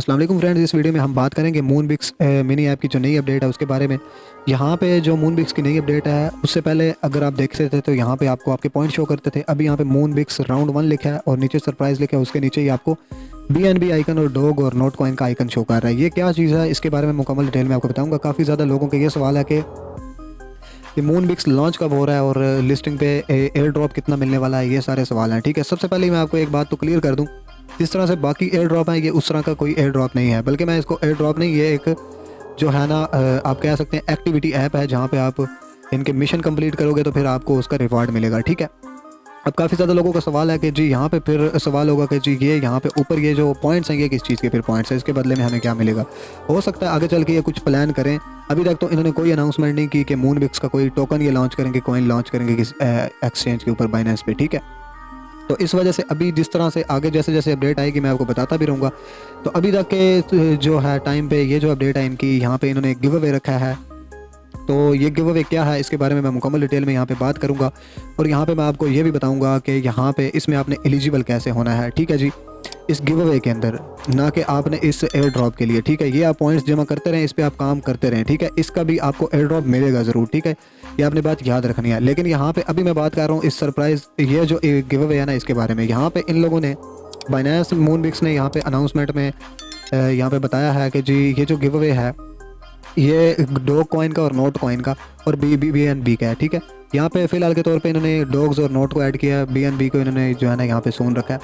अस्सलाम वालेकुम फ्रेंड्स, इस वीडियो में हम बात करेंगे मूनबिक्स मिनी ऐप की जो नई अपडेट है उसके बारे में। यहाँ पे जो मूनबिक्स की नई अपडेट है उससे पहले अगर आप देखते थे तो यहाँ पे आपको आपके पॉइंट शो करते थे। अभी यहाँ पे मूनबिक्स राउंड 1 लिखा है और नीचे सरप्राइज लिखा है, उसके नीचे ही आपको BNB आइकन और डॉग और नोट कॉइन का आइकन शो कर रहा है। ये क्या चीज़ है इसके बारे में मुकम्मल डिटेल में आपको बताऊँगा। काफ़ी ज़्यादा लोगों के ये सवाल है कि मूनबिक्स लॉन्च कब हो रहा है और लिस्टिंग पे एयर ड्रॉप कितना मिलने वाला है, ये सारे सवाल हैं। ठीक है, सबसे पहले मैं आपको एक बात तो क्लियर कर दूं, जिस तरह से बाकी एयर ड्रॉप है ये उस तरह का कोई एयर ड्रॉप नहीं है, बल्कि मैं इसको एयर ड्रॉप नहीं, ये एक जो है ना आप कह सकते हैं एक्टिविटी ऐप है, जहाँ पे आप इनके मिशन कंप्लीट करोगे तो फिर आपको उसका रिवार्ड मिलेगा। ठीक है, अब काफ़ी ज़्यादा लोगों का सवाल है कि जी यहाँ पे फिर सवाल होगा कि जी ये यहाँ पे ऊपर ये जो पॉइंट्स हैं ये किस चीज़ के फिर पॉइंट्स हैं, इसके बदले में हमें क्या मिलेगा। हो सकता है आगे चल के ये कुछ प्लान करें। अभी तक तो इन्होंने कोई अनाउंसमेंट नहीं की कि मूनबिक्स का कोई टोकन ये लॉन्च करेंगे, कॉइन लॉन्च करेंगे किस एक्सचेंज के ऊपर, बाइनेंस पे। ठीक है, तो इस वजह से अभी जिस तरह से आगे जैसे जैसे अपडेट आएगी मैं आपको बताता भी रहूँगा। तो अभी तक के जो है टाइम पे ये जो अपडेट है इनकी, यहाँ पे इन्होंने एक गिव अवे रखा है। तो ये गिव अवे क्या है इसके बारे में मैं मुकम्मल डिटेल में यहाँ पे बात करूँगा और यहाँ पे मैं आपको ये भी बताऊँगा कि यहाँ पे इसमें आपने एलिजिबल कैसे होना है। ठीक है जी, इस गिव अवे के अंदर, ना कि आपने इस एयर ड्रॉप के लिए। ठीक है, ये आप पॉइंट्स जमा करते रहें, इस पर आप काम करते रहें। ठीक है, इसका भी आपको एयर ड्रॉप मिलेगा ज़रूर। ठीक है, ये आपने बात याद रखनी है। लेकिन यहाँ पे अभी मैं बात कर रहा हूँ इस सरप्राइज़, ये जो गिव अवे है ना इसके बारे में। यहाँ पे इन लोगों ने बाइनेंस मूनबिक्स ने यहाँ पे अनाउंसमेंट में यहाँ पे बताया है कि जी ये जो गिव अवे है ये डॉग कॉइन का और नोट कॉइन का और BNB का है। ठीक है, यहाँ पे फ़िलहाल के तौर पे इन्होंने डॉग्स और नोट को ऐड किया है, BNB को इन्होंने जो है ना यहाँ पे सुन रखा है,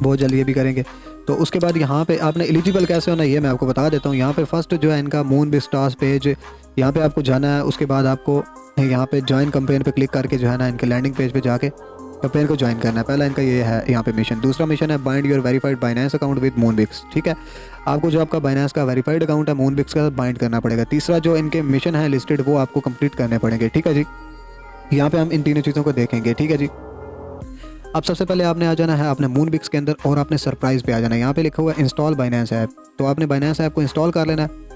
बहुत जल्दी ये भी करेंगे। तो उसके बाद यहाँ पे आपने एलिजिबल कैसे होना है ये मैं आपको बता देता हूँ। यहाँ पे फर्स्ट जो है इनका मूनबिक्स टास्क पेज, यहाँ पे आपको जाना है। उसके बाद आपको यहाँ पे ज्वाइन कैंपेन पे क्लिक करके जो है ना इनके लैंडिंग पेज पे जाके कैंपेन को ज्वाइन करना है। पहला इनका ये है यहाँ पे मिशन। दूसरा मिशन है bind your verified Binance account with Moonbix. ठीक है, आपको जो आपका बाइनेंस का वेरीफाइड अकाउंट है मूनबिक्स का बाइंड करना पड़ेगा। तीसरा जो इनके मिशन है लिस्टेड वो आपको कंप्लीट करने पड़ेंगे। ठीक है जी, यहाँ पे हम इन तीनों चीज़ों को देखेंगे। ठीक है जी, अब सबसे पहले आपने आ जाना है अपने मूनबिक्स के अंदर और आपने सरप्राइज पे आ जाना है। यहाँ पे लिखा हुआ है इंस्टॉल बाइनेंस ऐप, तो आपने बाइनेंस ऐप को इंस्टॉल कर लेना है।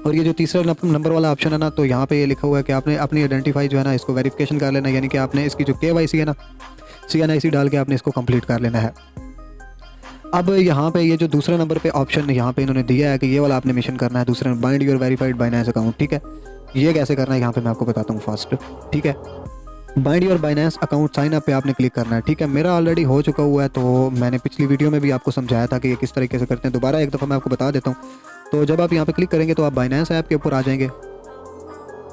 और ये जो तीसरा नंबर वाला ऑप्शन है ना, तो यहाँ पे ये लिखा हुआ है कि आपने अपनी आइडेंटिफाई जो है ना इसको वेरिफिकेशन कर लेना है, यानी कि आपने इसकी जो KYC है ना CNIC डाल के आपने इसको कंप्लीट कर लेना है। अब यहाँ पे ये जो दूसरे नंबर पे ऑप्शन यहाँ पे इन्होंने दिया है कि ये वाला आपने मिशन करना है, दूसरे bind your verified Binance account. ठीक है, ये कैसे करना है यहाँ पे मैं आपको बताता हूँ फर्स्ट। ठीक है, bind your Binance account sign up पे आपने क्लिक करना है। ठीक है, मेरा ऑलरेडी हो चुका हुआ है, तो मैंने पिछली वीडियो में भी आपको समझाया था कि ये किस तरीके से करते हैं। दोबारा एक दफ़ा मैं आपको बता देता हूँ। तो जब आप यहाँ पे क्लिक करेंगे तो आप बाइनेंस ऐप के ऊपर आ जाएंगे।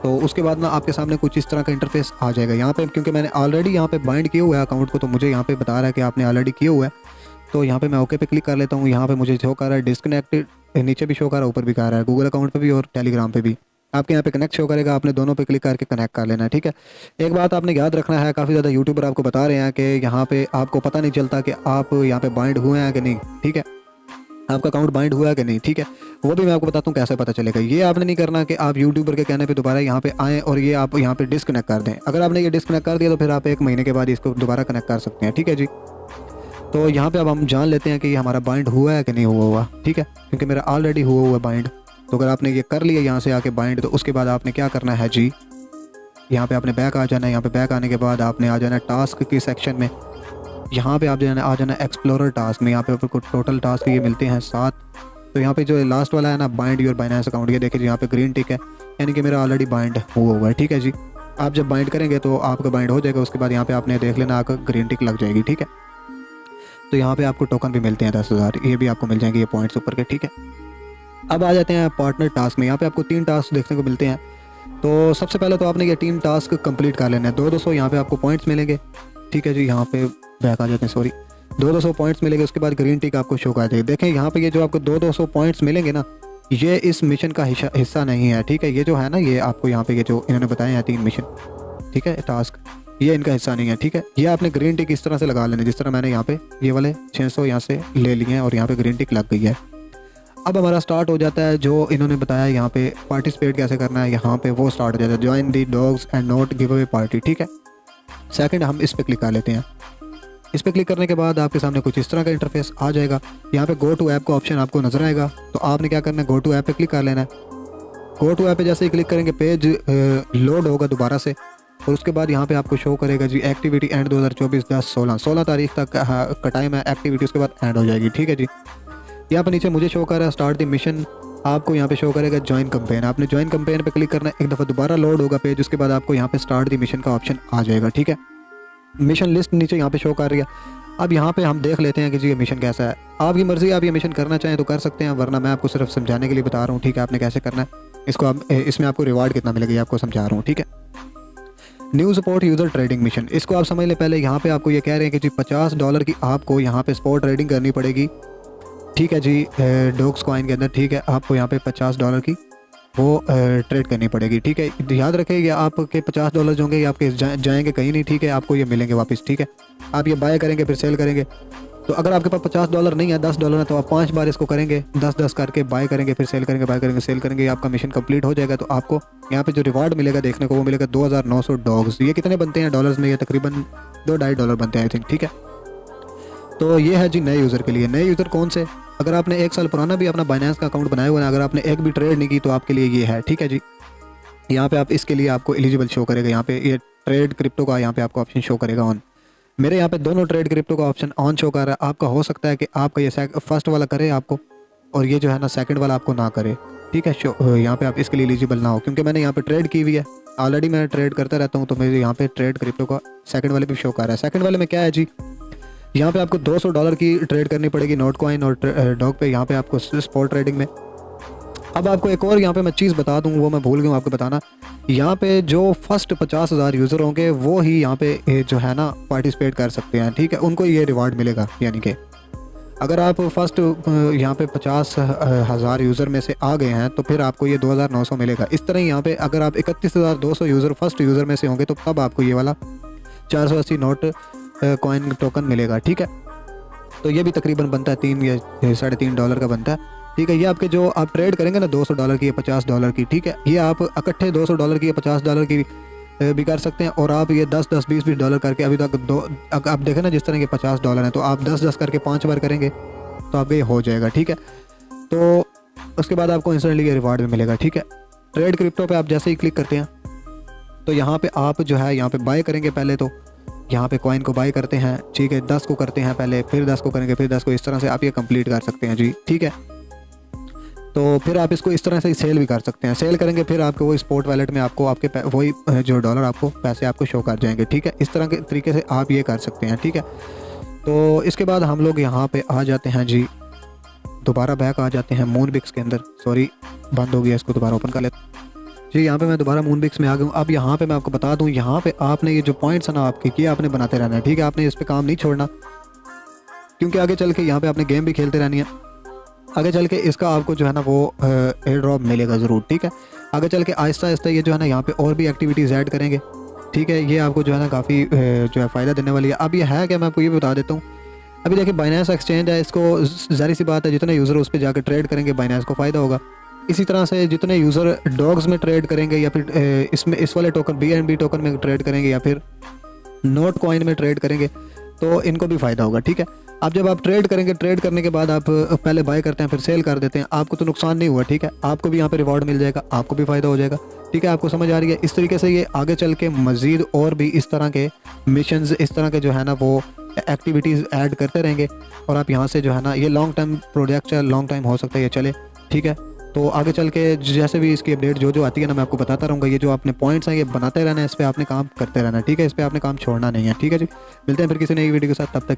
तो उसके बाद ना आपके सामने कुछ इस तरह का इंटरफेस आ जाएगा। यहाँ पे क्योंकि मैंने ऑलरेडी यहाँ पे बाइंड किया हुआ है अकाउंट को, तो मुझे यहाँ पे बता रहा है कि आपने ऑलरेडी किया हुआ है। तो यहाँ पे मैं ओके पे क्लिक कर लेता हूँ। यहाँ पे मुझे शो कर रहा है डिस्कनेक्टेड, नीचे भी शो कर रहा है, ऊपर भी कर रहा है, गूगल अकाउंट पे भी और टेलीग्राम पे भी। आपके यहाँ पे कनेक्ट शो करेगा, आपने दोनों पे क्लिक करके कनेक्ट कर लेना है। ठीक है, एक बात आपने याद रखना है, काफ़ी ज़्यादा यूट्यूबर आपको बता रहे हैं कि यहाँ पे आपको पता नहीं चलता कि आप यहाँ पे बाइंड हुए हैं कि नहीं। ठीक है, आपका अकाउंट बाइंड हुआ है कि नहीं। ठीक है, वो भी मैं आपको बताता हूँ कैसे पता चलेगा। ये आपने नहीं करना कि आप यूट्यूबर के कहने पे दोबारा यहाँ पे आएँ और ये आप यहाँ पे डिस्कनेक्ट कर दें। अगर आपने ये डिस्कनेक्ट कर दिया तो फिर आप 1 महीने के बाद इसको दोबारा कनेक्ट कर सकते हैं। ठीक है जी, तो यहाँ पे अब हम जान लेते हैं कि ये हमारा बाइंड हुआ है कि नहीं हुआ। ठीक है, क्योंकि मेरा ऑलरेडी हुआ बाइंड। तो अगर आपने ये कर लिया यहाँ से आके बाइंड, तो उसके बाद आपने क्या करना है जी, यहाँ पे आपने बैक आ जाना है। यहाँ पे बैक आने के बाद आपने आ जाना है टास्क के सेक्शन में। यहाँ पे आप आ जाना एक्सप्लोरर टास्क में। यहाँ पे आपको टोटल टास्क ये मिलते हैं 7। तो यहाँ पे जो लास्ट वाला है ना बाइंड योर बाइनेंस अकाउंट, ये देखिए यहाँ पे ग्रीन टिक है, यानी कि मेरा ऑलरेडी बाइंड हुआ है। ठीक है जी, आप जब बाइंड करेंगे तो आपका बाइंड हो जाएगा। उसके बाद यहाँ पे आपने देख लेना आपका ग्रीन टिक लग जाएगी। ठीक है, तो यहाँ पे आपको टोकन भी मिलते हैं 10,000, ये भी आपको मिल जाएंगे ये पॉइंट्स ऊपर के। ठीक है, अब आ जाते हैं पार्टनर टास्क में। यहाँ पे आपको 3 टास्क देखने को मिलते हैं। तो सबसे पहले तो आपने ये 3 टास्क कंप्लीट कर लेना है। 200 यहाँ पे आपको पॉइंट्स मिलेंगे। ठीक है जी, यहाँ पे बैक आ जाते हैं, सॉरी, 200 पॉइंट्स मिलेंगे। उसके बाद ग्रीन टिक आपको शो कर देगा। देखें यहाँ पे ये जो आपको 200 पॉइंट्स मिलेंगे ना, ये इस मिशन का हिस्सा नहीं है। ठीक है, ये जो है ना ये आपको यहाँ पे ये जो इन्होंने बताया है 3 मिशन, ठीक है, टास्क, ये इनका हिस्सा नहीं है। ठीक है, ये आपने ग्रीन टिक इस तरह से लगा लेना, जिस तरह मैंने यहाँ पे ये वाले 600 यहाँ से ले लिए हैं और यहाँ पे ग्रीन टिक लग गई है। अब हमारा स्टार्ट हो जाता है जो इन्होंने बताया यहाँ पे पार्टिसिपेट कैसे करना है, यहाँ पे वो स्टार्ट हो जाता है, join the dogs and note give away party. ठीक है, सेकंड हम इस पर क्लिक कर लेते हैं। इस पर क्लिक करने के बाद आपके सामने कुछ इस तरह का इंटरफेस आ जाएगा। यहाँ पे गो टू ऐप का ऑप्शन आपको नजर आएगा, तो आपने क्या करना है, गो टू ऐप पे क्लिक कर लेना है। गो टू ऐप पे जैसे ही क्लिक करेंगे पेज लोड होगा दोबारा से, और उसके बाद यहाँ पे आपको शो करेगा जी एक्टिविटी एंड 2024 10/16 तारीख तक का टाइम है एक्टिविटी, उसके बाद एंड हो जाएगी। ठीक है जी, यहाँ पर नीचे मुझे शो कर रहा है स्टार्ट द मिशन, आपको यहाँ पे शो करेगा ज्वाइन कैंपेन। आपने ज्वाइन कैंपेन पे क्लिक करना है, एक दफ़ा दोबारा लोड होगा पेज, उसके बाद आपको यहाँ पे स्टार्ट द मिशन का ऑप्शन आ जाएगा। ठीक है, मिशन लिस्ट नीचे यहाँ पे शो कर रही है। अब यहाँ पे हम देख लेते हैं कि जी ये मिशन कैसा है। आपकी मर्ज़ी, आप ये मिशन करना चाहें तो कर सकते हैं, वरना मैं आपको सिर्फ समझाने के लिए बता रहा हूँ। ठीक है, आपने कैसे करना है इसको, आप इसमें आपको रिवार्ड कितना मिलेगा ये आपको समझा रहा हूँ। ठीक है, new support user trading mission, इसको आप समझ लें। पहले यहाँ पे आपको ये कह रहे हैं कि जी $50 की आपको यहाँ पे स्पॉट ट्रेडिंग करनी पड़ेगी। ठीक है जी, डॉग्स कॉइन के अंदर। ठीक है, आपको यहाँ पे $50 की वो ट्रेड करनी पड़ेगी। ठीक है, याद रखिएगा आपके $50 जो होंगे ये आपके जाएंगे कहीं नहीं। ठीक है, आपको ये मिलेंगे वापस। ठीक है, आप ये बाय करेंगे फिर सेल करेंगे। तो अगर आपके पास $50 नहीं है, $10 है, तो आप 5 बार इसको करेंगे, 10-10 करके बाय करेंगे, फिर सेल करेंगे, बाय करेंगे, सेल करेंगे, आपका मिशन कंप्लीट हो जाएगा। तो आपको यहाँ पे जो रिवार्ड मिलेगा देखने को वो मिलेगा 2900 डॉग्स। ये कितने बनते हैं डॉलर्स में? ये तकरीबन $2-2.5 बनते हैं आई थिंक। ठीक है, तो ये है जी नए यूज़र के लिए। नए यूज़र कौन से? अगर आपने 1 साल पुराना भी अपना बाइनेंस का अकाउंट बनाया हुआ है, अगर आपने एक भी ट्रेड नहीं की तो आपके लिए ये है। ठीक है जी, यहाँ पे आप इसके लिए आपको एलिजिबल शो करेगा। यहाँ पे ये ट्रेड क्रिप्टो का यहाँ पे आपको ऑप्शन शो करेगा ऑन। मेरे यहाँ पे दोनों ट्रेड क्रिप्टो का ऑप्शन ऑन शो कर रहा है। आपका हो सकता है कि आपका ये फर्स्ट वाला करे आपको, और ये जो है ना सेकंड वाला आपको ना करे। ठीक है, यहाँ पे आप इसके लिए एलिजिबल ना हो, क्योंकि मैंने यहाँ पे ट्रेड की हुई है ऑलरेडी, मैं ट्रेड करता रहता हूँ, तो मेरे यहाँ पे ट्रेड क्रिप्टो का सेकंड वाले भी शो कर रहा है। सेकंड वाले में क्या है जी, यहाँ पे आपको $200 की ट्रेड करनी पड़ेगी नोट कॉइन और डॉग पे, यहाँ पे आपको स्पॉट ट्रेडिंग में। अब आपको एक और यहाँ पे मैं चीज़ बता दूँ, वो मैं भूल गया आपको बताना। यहाँ पे जो फर्स्ट 50,000 यूज़र होंगे वो ही यहाँ पे जो है ना पार्टिसिपेट कर सकते हैं। ठीक है, उनको ये रिवार्ड मिलेगा। यानी कि अगर आप फर्स्ट यहाँ पे 50,000 यूज़र में से आ गए हैं तो फिर आपको ये 2900 मिलेगा। इस तरह यहाँ पे अगर आप 31,200 यूज़र फर्स्ट यूज़र में से होंगे तो तब आपको ये वाला 480 नोट कॉइन टोकन मिलेगा। ठीक है, तो ये भी तकरीबन बनता है $3 या $3.5 का बनता है। ठीक है, ये आपके जो आप ट्रेड करेंगे ना $200 की या $50 की, ठीक है, ये आप इकट्ठे $200 की या $50 की भी कर सकते हैं, और आप ये 10-10 20-20 डॉलर करके अभी तक आप देखें ना जिस तरह के $50 हैं, तो आप 10-10 करके 5 बार करेंगे तो आपका ये हो जाएगा। ठीक है, तो उसके बाद आपको इंस्टेंटली ये रिवार्ड भी मिलेगा। ठीक है, ट्रेड क्रिप्टो पे आप जैसे ही क्लिक करते हैं तो यहाँ पे आप जो है यहाँ पे बाय करेंगे। पहले तो यहाँ पे कॉइन को बाय करते हैं। ठीक है, 10 को करते हैं पहले, फिर 10 को करेंगे, फिर 10 को, इस तरह से आप ये कंप्लीट कर सकते हैं जी। ठीक है, तो फिर आप इसको इस तरह से सेल भी कर सकते हैं। सेल करेंगे फिर आपको वही स्पॉट वॉलेट में आपको आपके वही जो डॉलर आपको पैसे आपको शो कर जाएंगे। ठीक है, इस तरह के तरीके से आप ये कर सकते हैं। ठीक है, तो इसके बाद हम लोग यहाँ पे आ जाते हैं जी, दोबारा बैक आ जाते हैं मूनबिक्स के अंदर। सॉरी, बंद हो गया, इसको दोबारा ओपन कर लेते जी। यहाँ पे मैं दोबारा मूनबिक्स में आ गया हूँ। अब यहाँ पे मैं आपको बता दूँ, यहाँ पे आपने ये जो पॉइंट्स है ना आपके, ये आपने बनाते रहना है। ठीक है, आपने इस पर काम नहीं छोड़ना, क्योंकि आगे चल के यहाँ पे आपने गेम भी खेलते रहनी है। आगे चल के इसका आपको जो है ना वो एयर ड्रॉप मिलेगा ज़रूर। ठीक है, आगे चल के आहिस्ता आहिस्ता ये जो है ना यहाँ पे और भी एक्टिविटीज़ ऐड करेंगे। ठीक है, ये आपको जो है ना काफ़ी जो है फ़ायदा देने वाली है। अब ये है क्या, मैं आपको ये बता देता हूँ। अभी देखिए बाइनेंस एक्सचेंज है, इसको ज़ाहिर सी बात है जितने यूज़र उस पर जाकर ट्रेड करेंगे बाइनेंस को फ़ायदा होगा। इसी तरह से जितने यूज़र डॉग्स में ट्रेड करेंगे या फिर इसमें इस वाले टोकन BNB टोकन में ट्रेड करेंगे या फिर नोट कॉइन में ट्रेड करेंगे तो इनको भी फ़ायदा होगा। ठीक है, अब जब आप ट्रेड करेंगे, ट्रेड करने के बाद आप पहले बाय करते हैं फिर सेल कर देते हैं, आपको तो नुकसान नहीं हुआ। ठीक है, आपको भी यहाँ पे रिवॉर्ड मिल जाएगा, आपको भी फ़ायदा हो जाएगा। ठीक है, आपको समझ आ रही है? इस तरीके से ये आगे चल के मज़ीद और भी इस तरह के मिशंस, इस तरह के जो है ना वो एक्टिविटीज़ ऐड करते रहेंगे, और आप यहाँ से जो है ना ये लॉन्ग टाइम प्रोजेक्ट है, लॉन्ग टाइम हो सकता है ये चले। ठीक है, तो आगे चल के जैसे भी इसकी अपडेट जो आती है ना मैं आपको बताता रहूँगा। ये जो आपने पॉइंट्स हैं ये बनाते रहना है, इस पर आपने काम करते रहना है। ठीक है, इस पर आपने काम छोड़ना नहीं है। ठीक है जी, मिलते हैं फिर किसी नई वीडियो के साथ, तब तक